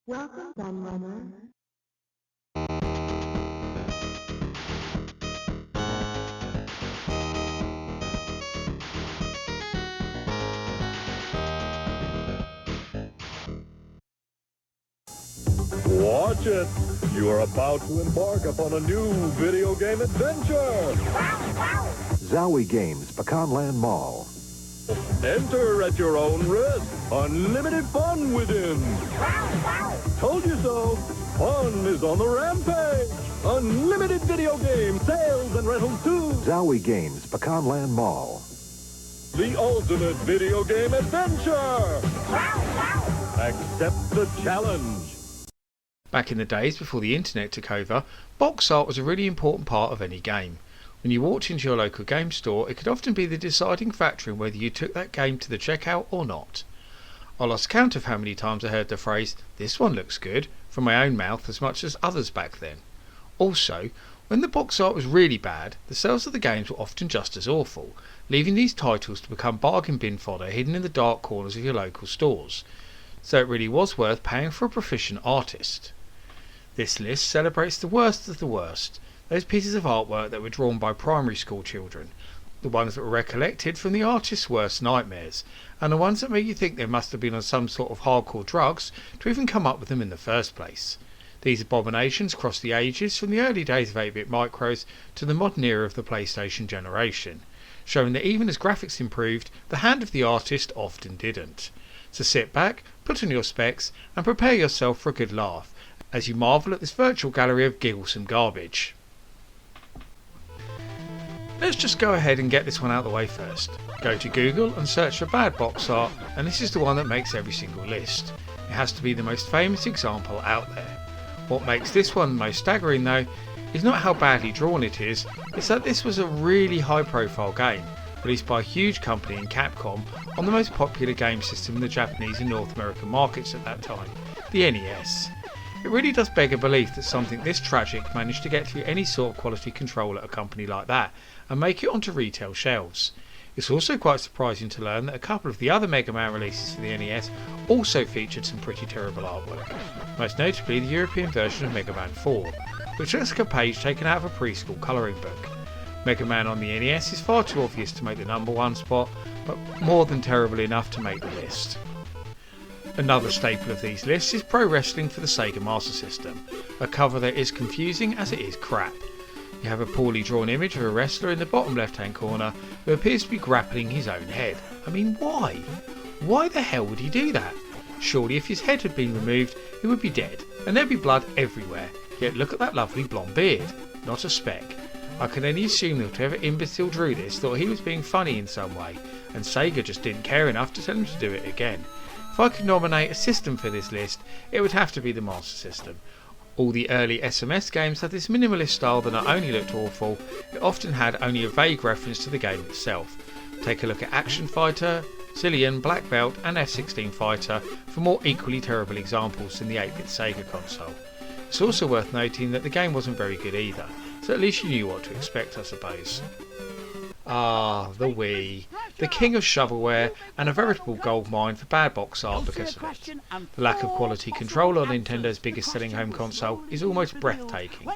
Welcome, Gunrunner. Watch it! You are about to embark upon a new video game adventure! Zowie Games, Pecanland Mall. Enter at your own risk. Unlimited fun within. Told you so. Fun is on the rampage. Unlimited video game sales and rentals too. Zowie Games, Pecanland Mall. The ultimate video game adventure. Accept the challenge. Back in the days before the internet took over, box art was a really important part of any game. When you walked into your local game store, it could often be the deciding factor in whether you took that game to the checkout or not. I lost count of how many times I heard the phrase, "this one looks good," from my own mouth as much as others back then. Also, when the box art was really bad, the sales of the games were often just as awful, leaving these titles to become bargain bin fodder hidden in the dark corners of your local stores. So it really was worth paying for a proficient artist. This list celebrates the worst of the worst, those pieces of artwork that were drawn by primary school children, the ones that were recollected from the artist's worst nightmares, and the ones that make you think they must have been on some sort of hardcore drugs to even come up with them in the first place. These abominations cross the ages from the early days of 8-bit micros to the modern era of the PlayStation generation, showing that even as graphics improved, the hand of the artist often didn't. So sit back, put on your specs, and prepare yourself for a good laugh as you marvel at this virtual gallery of gigglesome garbage. Let's just go ahead and get this one out of the way first. Go to Google and search for bad box art, and this is the one that makes every single list. It has to be the most famous example out there. What makes this one most staggering though is not how badly drawn it is, it's that this was a really high profile game, released by a huge company in Capcom on the most popular game system in the Japanese and North American markets at that time, the NES. It really does beg a belief that something this tragic managed to get through any sort of quality control at a company like that and make it onto retail shelves. It's also quite surprising to learn that a couple of the other Mega Man releases for the NES also featured some pretty terrible artwork, most notably the European version of Mega Man 4, which looks like a page taken out of a preschool colouring book. Mega Man on the NES is far too obvious to make the number one spot, but more than terrible enough to make the list. Another staple of these lists is Pro Wrestling for the Sega Master System, a cover that is confusing as it is crap. You have a poorly drawn image of a wrestler in the bottom left hand corner who appears to be grappling his own head. I mean, why? Why the hell would he do that? Surely if his head had been removed he would be dead and there'd be blood everywhere, yet look at that lovely blonde beard, not a speck. I can only assume that whoever imbecile drew this thought he was being funny in some way, and Sega just didn't care enough to tell him to do it again. If I could nominate a system for this list, it would have to be the Master System. All the early SMS games had this minimalist style that not only looked awful, it often had only a vague reference to the game itself. Take a look at Action Fighter, Zillion, Black Belt and F-16 Fighter for more equally terrible examples in the 8-bit Sega console. It's also worth noting that the game wasn't very good either, so at least you knew what to expect, I suppose. Ah, the Wii, the king of shovelware and a veritable goldmine for bad box art because of it. The lack of quality control on Nintendo's biggest selling home console is almost breathtaking.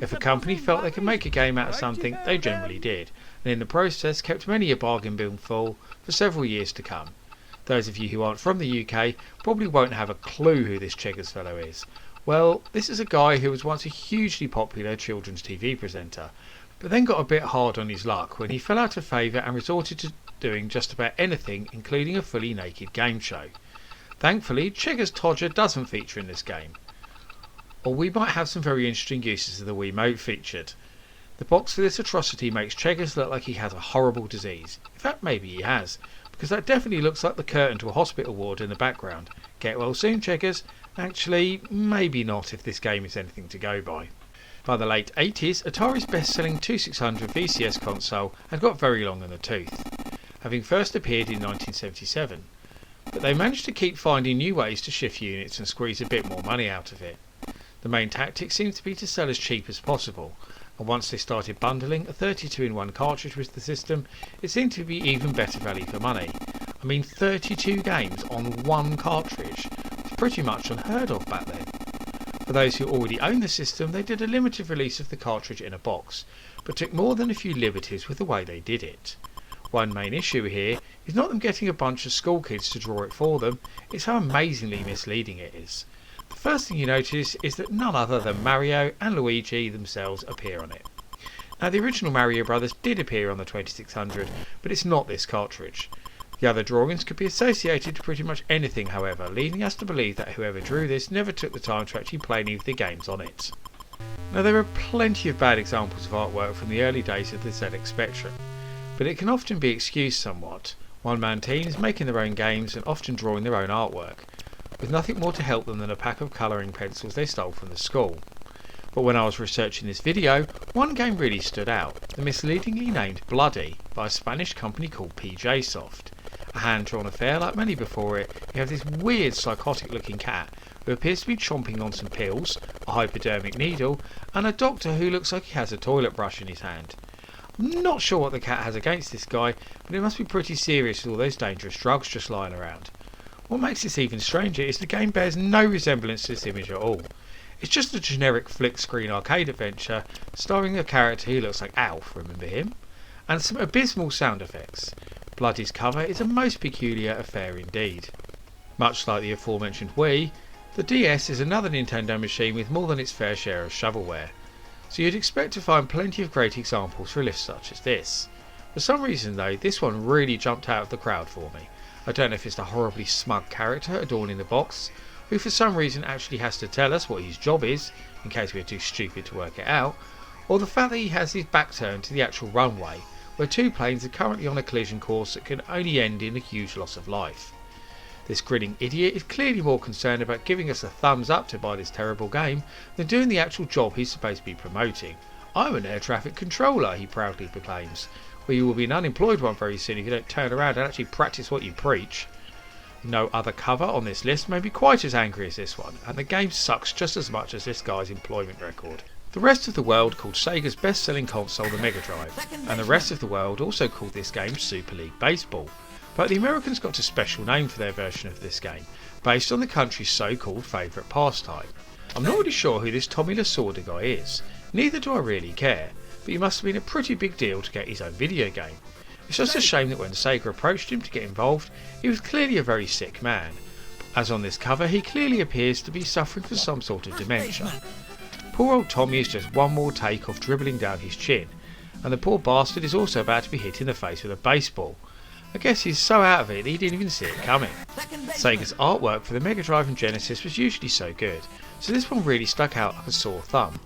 If a company felt they could make a game out of something, they generally did, and in the process kept many a bargain bin full for several years to come. Those of you who aren't from the UK probably won't have a clue who this Cheggers fellow is. Well, this is a guy who was once a hugely popular children's TV presenter, but then got a bit hard on his luck when he fell out of favour and resorted to doing just about anything, including a fully naked game show. Thankfully, Cheggers Todger doesn't feature in this game, or we might have some very interesting uses of the Wiimote featured. The box for this atrocity makes Cheggers look like he has a horrible disease. In fact, maybe he has, because that definitely looks like the curtain to a hospital ward in the background. Get well soon, Cheggers. Actually, maybe not if this game is anything to go by. By the late 80s, Atari's best-selling 2600 VCS console had got very long in the tooth, having first appeared in 1977. But they managed to keep finding new ways to shift units and squeeze a bit more money out of it. The main tactic seemed to be to sell as cheap as possible, and once they started bundling a 32-in-1 cartridge with the system, it seemed to be even better value for money. I mean, 32 games on one cartridge, pretty much unheard of back then. For those who already owned the system, they did a limited release of the cartridge in a box, but took more than a few liberties with the way they did it. One main issue here is not them getting a bunch of school kids to draw it for them, it's how amazingly misleading it is. The first thing you notice is that none other than Mario and Luigi themselves appear on it. Now the original Mario Brothers did appear on the 2600, but it's not this cartridge. The other drawings could be associated to pretty much anything, however, leading us to believe that whoever drew this never took the time to actually play any of the games on it. Now there are plenty of bad examples of artwork from the early days of the ZX Spectrum, but it can often be excused somewhat. One-man teams making their own games and often drawing their own artwork, with nothing more to help them than a pack of colouring pencils they stole from the school. But when I was researching this video, one game really stood out, the misleadingly named Bloody by a Spanish company called PJ Soft. A hand-drawn affair like many before it, you have this weird psychotic looking cat who appears to be chomping on some pills, a hypodermic needle, and a doctor who looks like he has a toilet brush in his hand. I'm not sure what the cat has against this guy, but it must be pretty serious with all those dangerous drugs just lying around. What makes this even stranger is the game bears no resemblance to this image at all. It's just a generic flick screen arcade adventure starring a character who looks like Alf, remember him? And some abysmal sound effects. Bloody's cover is a most peculiar affair indeed. Much like the aforementioned Wii, the DS is another Nintendo machine with more than its fair share of shovelware, so you'd expect to find plenty of great examples for a list such as this. For some reason though, this one really jumped out of the crowd for me. I don't know if it's the horribly smug character adorning the box, who for some reason actually has to tell us what his job is, in case we're too stupid to work it out, or the fact that he has his back turned to the actual runway, where two planes are currently on a collision course that can only end in a huge loss of life. This grinning idiot is clearly more concerned about giving us a thumbs up to buy this terrible game than doing the actual job he's supposed to be promoting. I'm an air traffic controller, he proudly proclaims. Well, you will be an unemployed one very soon if you don't turn around and actually practice what you preach. No other cover on this list may be quite as angry as this one, and the game sucks just as much as this guy's employment record. The rest of the world called Sega's best-selling console the Mega Drive, and the rest of the world also called this game Super League Baseball. But the Americans got a special name for their version of this game, based on the country's so-called favourite pastime. I'm not really sure who this Tommy Lasorda guy is, neither do I really care, but he must have been a pretty big deal to get his own video game. It's just a shame that when Sega approached him to get involved, he was clearly a very sick man. As on this cover, he clearly appears to be suffering from some sort of dementia. Poor old Tommy is just one more take off dribbling down his chin, and the poor bastard is also about to be hit in the face with a baseball. I guess he's so out of it that he didn't even see it coming. Sega's artwork for the Mega Drive and Genesis was usually so good, so this one really stuck out like a sore thumb.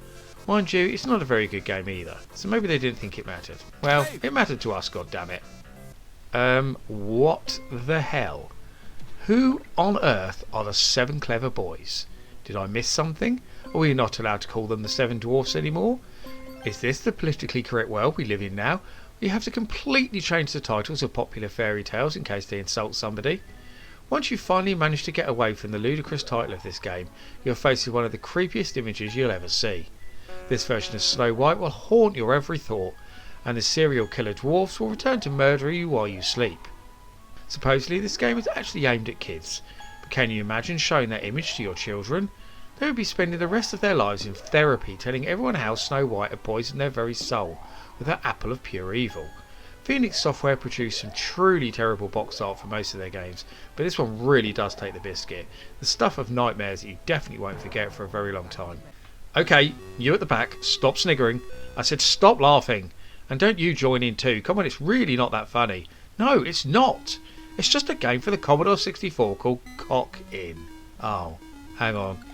Mind you, it's not a very good game either, so maybe they didn't think it mattered. Well, it mattered to us, goddammit. What the hell? Who on earth are the 7 clever boys? Did I miss something? Are we not allowed to call them the 7 dwarfs anymore? Is this the politically correct world we live in now? You have to completely change the titles of popular fairy tales in case they insult somebody. Once you finally manage to get away from the ludicrous title of this game, you're faced with one of the creepiest images you'll ever see. This version of Snow White will haunt your every thought, and the serial killer dwarfs will return to murder you while you sleep. Supposedly this game is actually aimed at kids, but can you imagine showing that image to your children? They would be spending the rest of their lives in therapy telling everyone how Snow White had poisoned their very soul with her apple of pure evil. Phoenix Software produced some truly terrible box art for most of their games, but this one really does take the biscuit. The stuff of nightmares that you definitely won't forget for a very long time. Okay, you at the back, stop sniggering. I said stop laughing. And don't you join in too. Come on, it's really not that funny. No, it's not. It's just a game for the Commodore 64 called Cock In. Oh, hang on.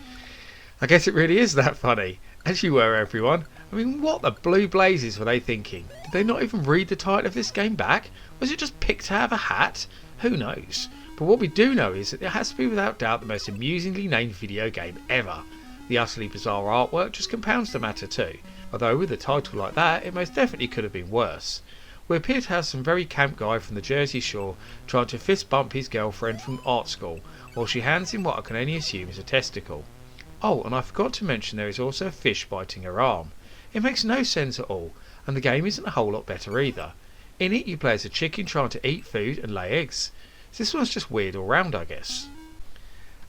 I guess it really is that funny. As you were, everyone. I mean, what the blue blazes were they thinking? Did they not even read the title of this game back? Was it just picked out of a hat? Who knows? But what we do know is that it has to be without doubt the most amusingly named video game ever. The utterly bizarre artwork just compounds the matter too, although with a title like that it most definitely could have been worse. We appear to have some very camp guy from the Jersey Shore trying to fist bump his girlfriend from art school while she hands him what I can only assume is a testicle. Oh, and I forgot to mention there is also a fish biting her arm. It makes no sense at all, and the game isn't a whole lot better either. In it you play as a chicken trying to eat food and lay eggs. So this one's just weird all round, I guess.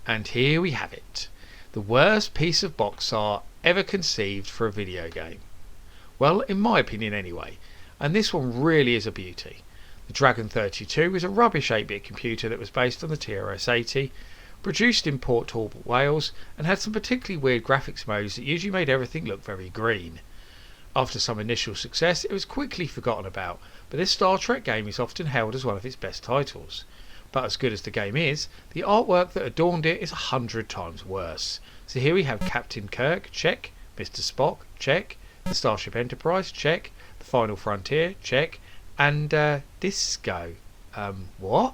And here we have it. The worst piece of box art ever conceived for a video game. Well, in my opinion anyway. And this one really is a beauty. The Dragon 32 was a rubbish 8-bit computer that was based on the TRS-80, produced in Port Talbot, Wales, and had some particularly weird graphics modes that usually made everything look very green. After some initial success, it was quickly forgotten about, but this Star Trek game is often held as one of its best titles. But as good as the game is, the artwork that adorned it is 100 times worse. So here we have Captain Kirk, check, Mr. Spock, check, the Starship Enterprise, check, the Final Frontier, check, and Disco. What?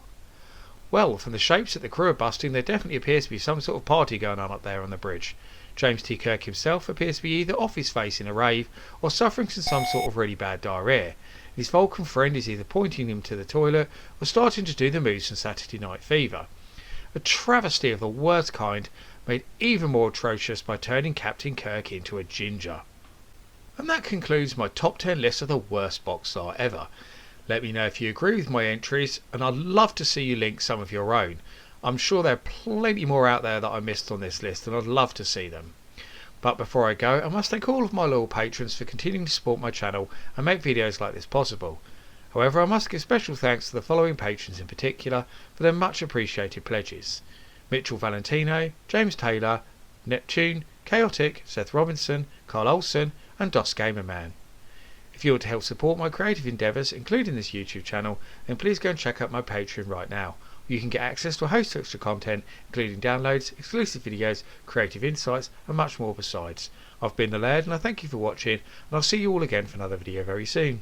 Well, from the shapes that the crew are busting, there definitely appears to be some sort of party going on up there on the bridge. James T. Kirk himself appears to be either off his face in a rave or suffering from some sort of really bad diarrhea. His Vulcan friend is either pointing him to the toilet or starting to do the moves from Saturday Night Fever. A travesty of the worst kind, made even more atrocious by turning Captain Kirk into a ginger. And that concludes my top 10 list of the worst box art ever. Let me know if you agree with my entries, and I'd love to see you link some of your own. I'm sure there are plenty more out there that I missed on this list, and I'd love to see them. But before I go, I must thank all of my loyal patrons for continuing to support my channel and make videos like this possible. However, I must give special thanks to the following patrons in particular for their much appreciated pledges: Mitchell Valentino, James Taylor, Neptune, Chaotic, Seth Robinson, Carl Olsen, and DOS Gamerman. If you want to help support my creative endeavours, including this YouTube channel, then please go and check out my Patreon right now. You can get access to a host of extra content, including downloads, exclusive videos, creative insights, and much more besides. I've been the Laird, and I thank you for watching, and I'll see you all again for another video very soon.